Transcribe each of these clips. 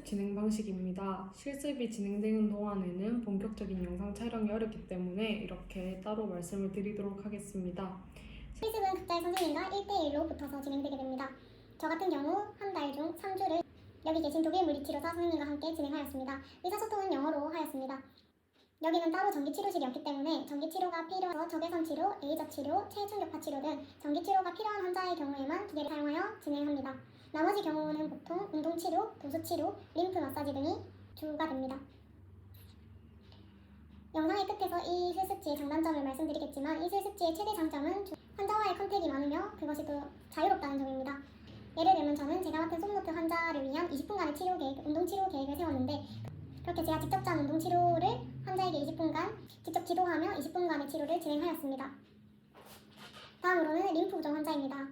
진행 방식입니다. 실습이 진행되는 동안에는 본격적인 영상 촬영이 어렵기 때문에 이렇게 따로 말씀을 드리도록 하겠습니다. 실습은 각자의 선생님과 1대1로 붙어서 진행되게 됩니다. 저 같은 경우 한 달 중 3주를 여기 계신 독일 물리치료사 선생님과 함께 진행하였습니다. 의사소통은 영어로 하였습니다. 여기는 따로 전기치료실이 없기 때문에 전기치료가 필요해서 적외선치료, 레이저치료, 체충격파 치료 등 전기치료가 필요한 환자의 경우에만 기계를 사용하여 진행합니다. 나머지 경우는 보통 운동치료, 도수치료, 림프 마사지 등이 주가 됩니다. 영상의 끝에서 이 실습지의 장단점을 말씀드리겠지만 이 실습지의 최대 장점은 환자와의 컨택이 많으며 그것이 또 자유롭다는 점입니다. 예를 들면 저는 제가 맡은 솜노트 환자를 위한 20분간의 치료 계획, 운동치료 계획을 세웠는데 그렇게 제가 직접 짠 운동치료를 환자에게 20분간 직접 지도하며 20분간의 치료를 진행하였습니다. 다음으로는 림프 부종 환자입니다.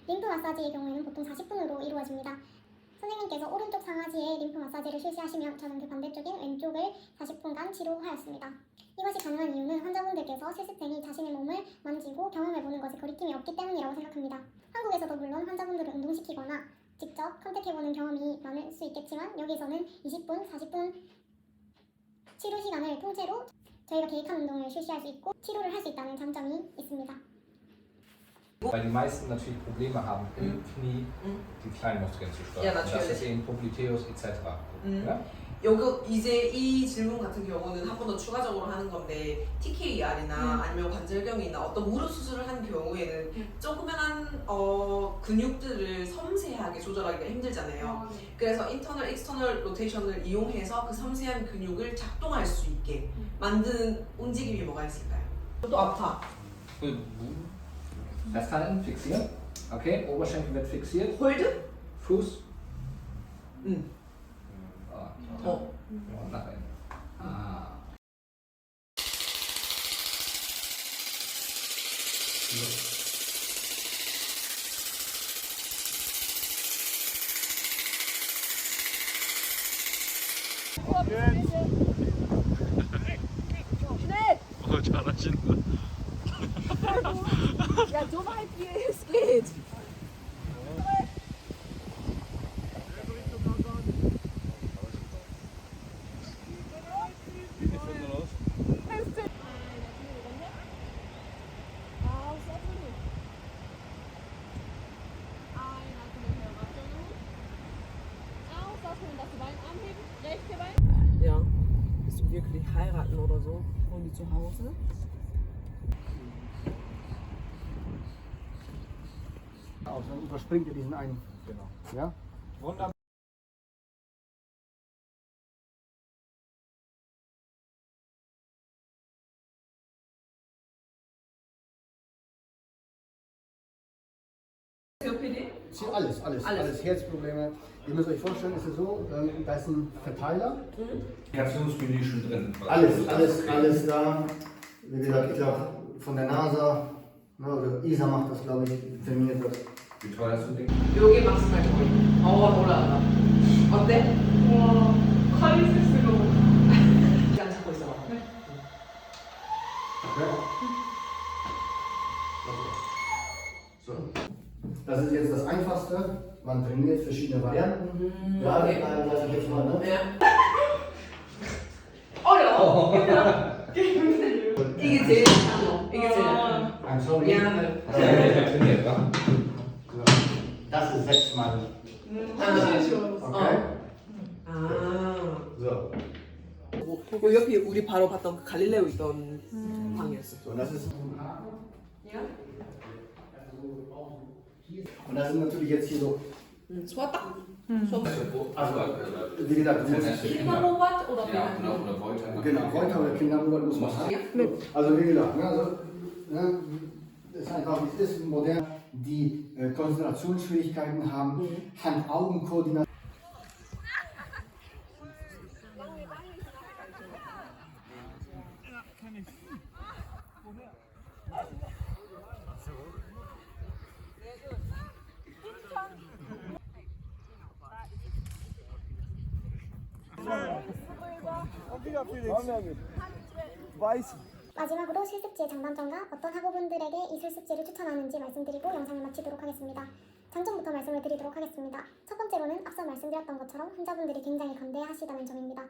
림프 마사지의 경우에는 보통 40분으로 이루어집니다. 선생님께서 오른쪽 상하지에 림프 마사지를 실시하시면 저는 그 반대쪽인 왼쪽을 40분간 치료하였습니다. 이것이 가능한 이유는 환자분들께서 실습생이 자신의 몸을 만지고 경험해보는 것에 거리낌이 없기 때문이라고 생각합니다. 한국에서도 물론 환자분들을 운동시키거나 직접 컨택해보는 경험이 많을 수 있겠지만 여기서는 20분, 40분 치료 시간을 통째로 저희가 계획한 운동을 실시할 수 있고 치료를 할 수 있다는 장점이 있습니다. Weil die meisten natürlich Probleme haben, im Knie die kleinen Muskeln zu steuern. Ja, Und das natürlich. ist eben Popliteus etc. Ja? 요거 이제 이 질문 같은 경우는 한 번 더 추가적으로 하는 건데 TKR이나 아니면 관절경이나 어떤 무릎 수술을 한 경우에는 조그만한 근육들을 섬세하게 조절하기가 힘들잖아요. 그래서 인터널, 익스터널 로테이션을 이용해서 그 섬세한 근육을 작동할 수 있게 만드는 움직임이 뭐가 있을까요? 또 아파. Festhalten, fixieren. Okay, Oberschenkel wird fixiert. 홀드? Fuß. 어. Nach innen. Ah. 잘하신다. Ja, so weit wie es geht. Ja. Bist du wirklich heiraten oder so? Wohnen die zu Hause? Dann überspringt ihr diesen einen. Genau. Ja? Wunderbar. COPD? Alles. Herzprobleme. Ihr müsst euch vorstellen, es ist so, da ist ein Verteiler. Herzungsmenü schon drin. Alles da. Wie gesagt, ich glaube von der NASA, also ISA macht das, glaube ich, terminiert wird. Wie teuer ist das Ding? 요게 막스말 거의. 올라가다. 어때? 와, 칼이 쓸수가 시간 잡고 있어. Okay? So. Das ist jetzt das Einfachste. Man trainiert verschiedene Varianten. Gerade also jetzt mal, ne? 네. 어려워. 이게 제일 약한 이게 제일 약한 I'm sorry. 미안해. Trainiert, wa? Das ist 6-mal. Okay? 아. So. 요 옆에 우리 바로 봤던 그 갈릴레오 있던 방이었어. So, das ist. Ja? Und das sind natürlich jetzt hier so. 소화딱. Also, wie gesagt, du musst. Kinderrobot oder Ja, oder Wolter. Genau, Reuter oder Kindermodell muss man haben. Also, wie gesagt, ne, also, ne, das ist einfach, wie es ist, modern, die Konzentrationsschwierigkeiten haben, Hand-Augen-Koordination. 마지막으로 실습지의 장단점과 어떤 학우분들에게 이 실습지를 추천하는지 말씀드리고 영상을 마치도록 하겠습니다. 장점부터 말씀을 드리도록 하겠습니다. 첫 번째로는 앞서 말씀드렸던 것처럼 환자분들이 굉장히 관대하시다는 점입니다.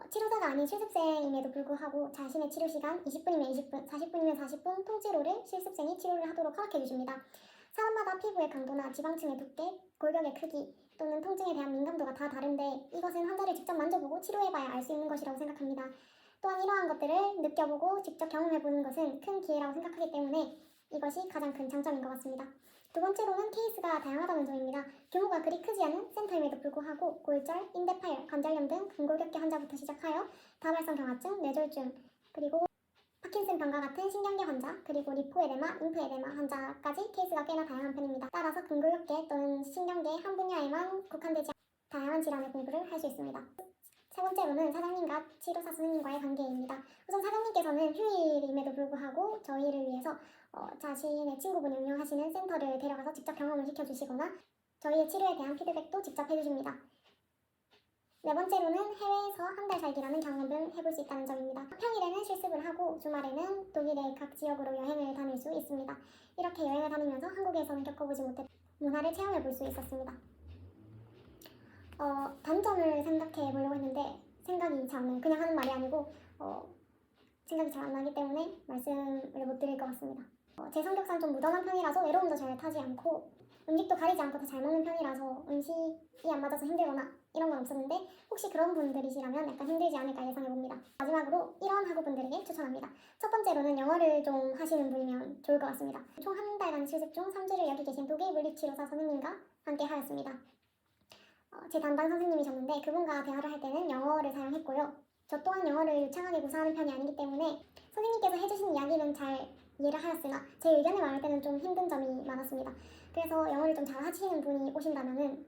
치료사가 아닌 실습생임에도 불구하고 자신의 치료 시간 20분이면 20분, 40분이면 40분 통째로를 실습생이 치료를 하도록 허락해 주십니다. 사람마다 피부의 강도나 지방층의 두께, 골격의 크기 또는 통증에 대한 민감도가 다 다른데 이것은 환자를 직접 만져보고 치료해봐야 알 수 있는 것이라고 생각합니다. 또한 이러한 것들을 느껴보고 직접 경험해보는 것은 큰 기회라고 생각하기 때문에 이것이 가장 큰 장점인 것 같습니다. 두 번째로는 케이스가 다양하다는 점입니다. 규모가 그리 크지 않은 센터임에도 불구하고 골절, 인대파열, 관절염 등 근골격계 환자부터 시작하여 다발성 경화증, 뇌졸중, 그리고 파킨슨 병과 같은 신경계 환자, 그리고 리포에데마, 림프에데마 환자까지 케이스가 꽤나 다양한 편입니다. 따라서 근골격계 또는 신경계 한 분야에만 국한되지 않은 다양한 질환의 공부를 할 수 있습니다. 세 번째로는 사장님과 치료사 선생님과의 관계입니다. 우선 사장님께서는 휴일임에도 불구하고 저희를 위해서 자신의 친구분이 운영하시는 센터를 데려가서 직접 경험을 시켜주시거나 저희의 치료에 대한 피드백도 직접 해주십니다. 네 번째로는 해외에서 한 달 살기라는 경험을 해볼 수 있다는 점입니다. 평일에는 실습을 하고 주말에는 독일의 각 지역으로 여행을 다닐 수 있습니다. 이렇게 여행을 다니면서 한국에서는 겪어보지 못했던 문화를 체험해볼 수 있었습니다. 단점을 생각해 보려고 했는데 생각이 잘 안 나요. 그냥 하는 말이 아니고 생각이 잘 안 나기 때문에 말씀을 못 드릴 것 같습니다. 제 성격상 좀 무던한 편이라서 외로움도 잘 타지 않고 음식도 가리지 않고 다 잘 먹는 편이라서 음식이 안 맞아서 힘들거나 이런 건 없었는데 혹시 그런 분들이시라면 약간 힘들지 않을까 예상해봅니다. 마지막으로 이런 학우분들에게 추천합니다. 첫 번째로는 영어를 좀 하시는 분이면 좋을 것 같습니다. 총 한 달간 실습 중 3주를 여기 계신 독일 물리치료사 선생님과 함께 하였습니다. 제 담당 선생님이셨는데 그분과 대화를 할 때는 영어를 사용했고요. 저 또한 영어를 유창하게 구사하는 편이 아니기 때문에 선생님께서 해주신 이야기는 잘 이해를 하였으나 제 의견을 말할 때는 좀 힘든 점이 많았습니다. 그래서 영어를 좀 잘 하시는 분이 오신다면은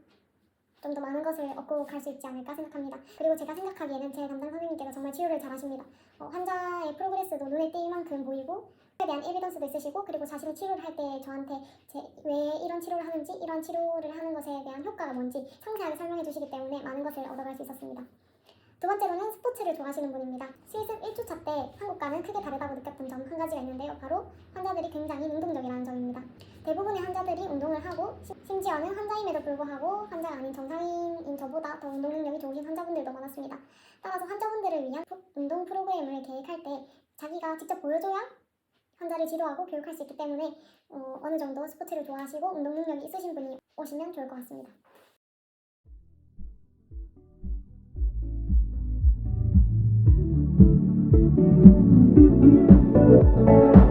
좀 더 많은 것을 얻고 갈 수 있지 않을까 생각합니다. 그리고 제가 생각하기에는 제 담당 선생님께서 정말 치료를 잘하십니다. 환자의 프로그레스도 눈에 띌 만큼 보이고 에 대한 에비던스도 있으시고 그리고 자신이 치료를 할 때 저한테 왜 이런 치료를 하는지 이런 치료를 하는 것에 대한 효과가 뭔지 상세하게 설명해 주시기 때문에 많은 것을 얻어갈 수 있었습니다. 두 번째로는 스포츠를 좋아하시는 분입니다. 실습 1주차 때 한국과는 크게 다르다고 느꼈던 점 한 가지가 있는데요. 바로 환자들이 굉장히 능동적이라는 점입니다. 대부분의 환자들이 운동을 하고 심지어는 환자임에도 불구하고 환자가 아닌 정상인인 저보다 더 운동 능력이 좋으신 환자분들도 많았습니다. 따라서 환자분들을 위한 운동 프로그램을 계획할 때 자기가 직접 보여줘야 환자를 지도하고 교육할 수 있기 때문에 어느 정도 스포츠를 좋아하시고 운동 능력이 있으신 분이 오시면 좋을 것 같습니다. Thank you.